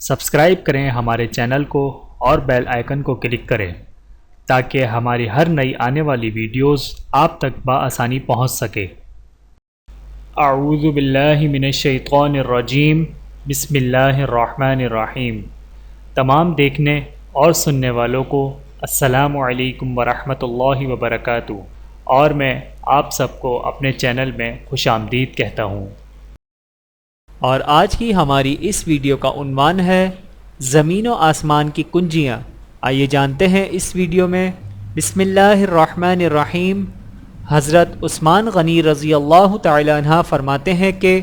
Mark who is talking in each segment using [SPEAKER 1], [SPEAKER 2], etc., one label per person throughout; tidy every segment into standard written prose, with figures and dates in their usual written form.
[SPEAKER 1] Subscribe کریں ہمارے channel کو اور بیل آئیکن کو کلک کریں تاکہ ہماری ہر نئی آنے والی ویڈیوز آپ تک بآسانی پہنچ سکے۔ اعوذ باللہ من الشیطان الرجیم، بسم اللہ الرحمن الرحیم۔ تمام دیکھنے اور سننے والوں کو السلام علیکم ورحمۃ اللہ وبرکاتہ، اور میں آپ سب کو اپنے چینل میں خوش آمدید کہتا ہوں۔
[SPEAKER 2] اور آج کی ہماری اس ویڈیو کا عنوان ہے زمین و آسمان کی کنجیاں۔ آئیے جانتے ہیں اس ویڈیو میں۔ بسم اللہ الرحمن الرحیم۔ حضرت عثمان غنی رضی اللہ تعالی عنہ فرماتے ہیں کہ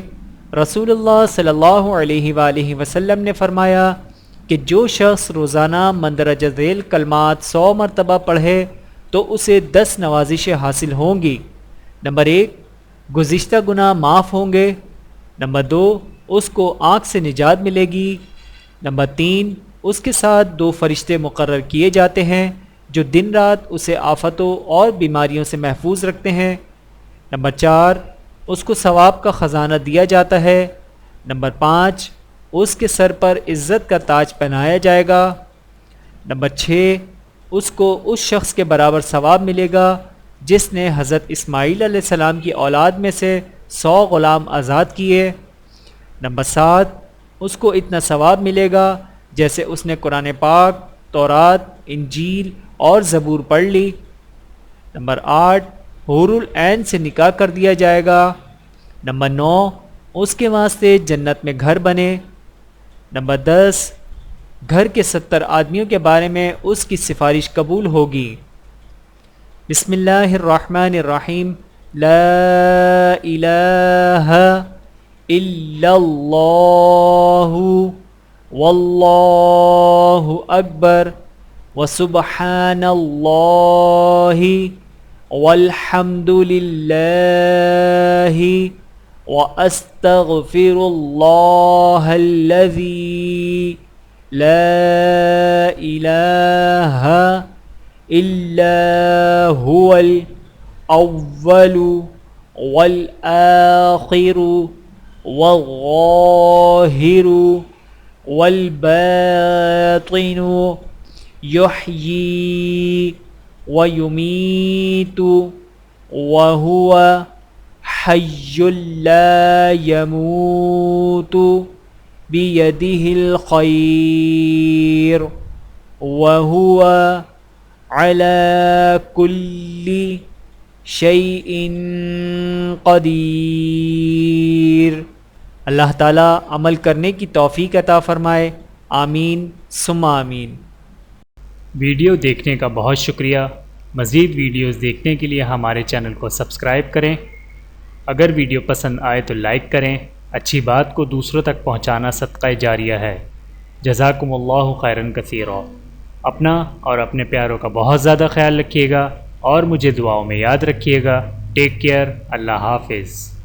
[SPEAKER 2] رسول اللہ صلی اللہ علیہ وآلہ وسلم نے فرمایا کہ جو شخص روزانہ مندرجہ ذیل کلمات 100 مرتبہ پڑھے تو اسے 10 نوازشیں حاصل ہوں گی۔ نمبر 1، گزشتہ گناہ معاف ہوں گے۔ نمبر 2، اس کو آنکھ سے نجات ملے گی۔ نمبر 3، اس کے ساتھ 2 فرشتے مقرر کیے جاتے ہیں جو دن رات اسے آفتوں اور بیماریوں سے محفوظ رکھتے ہیں۔ نمبر 4، اس کو ثواب کا خزانہ دیا جاتا ہے۔ نمبر 5، اس کے سر پر عزت کا تاج پہنایا جائے گا۔ نمبر 6، اس کو اس شخص کے برابر ثواب ملے گا جس نے حضرت اسماعیل علیہ السلام کی اولاد میں سے 100 غلام آزاد کیے۔ نمبر 7، اس کو اتنا ثواب ملے گا جیسے اس نے قرآن پاک، تورات، انجیل اور زبور پڑھ لی۔ نمبر 8، حور العین سے نکاح کر دیا جائے گا۔ نمبر 9، اس کے واسطے جنت میں گھر بنے۔ نمبر 10، گھر کے 70 آدمیوں کے بارے میں اس کی سفارش قبول ہوگی۔ بسم اللہ الرحمن الرحیم۔ لا الہ الا اللہ واللہ اکبر وسبحان اللہ والحمد للہ واستغفر اللہ الذی لا الہ الا هو الاول والآخر والظاہر والباطن یحیی ویمیت وهو حی لا يموت بیدہ الخیر وهو على كل شيء قدیر۔ اللہ تعالیٰ عمل کرنے کی توفیق عطا فرمائے، آمین ثم آمین۔
[SPEAKER 1] ویڈیو دیکھنے کا بہت شکریہ۔ مزید ویڈیوز دیکھنے کے لیے ہمارے چینل کو سبسکرائب کریں۔ اگر ویڈیو پسند آئے تو لائک کریں۔ اچھی بات کو دوسروں تک پہنچانا صدقہ جاریہ ہے۔ جزاکم اللہ خیرا کثیرا۔ اپنا اور اپنے پیاروں کا بہت زیادہ خیال رکھیے گا اور مجھے دعاؤں میں یاد رکھیے گا۔ Take care. اللہ حافظ۔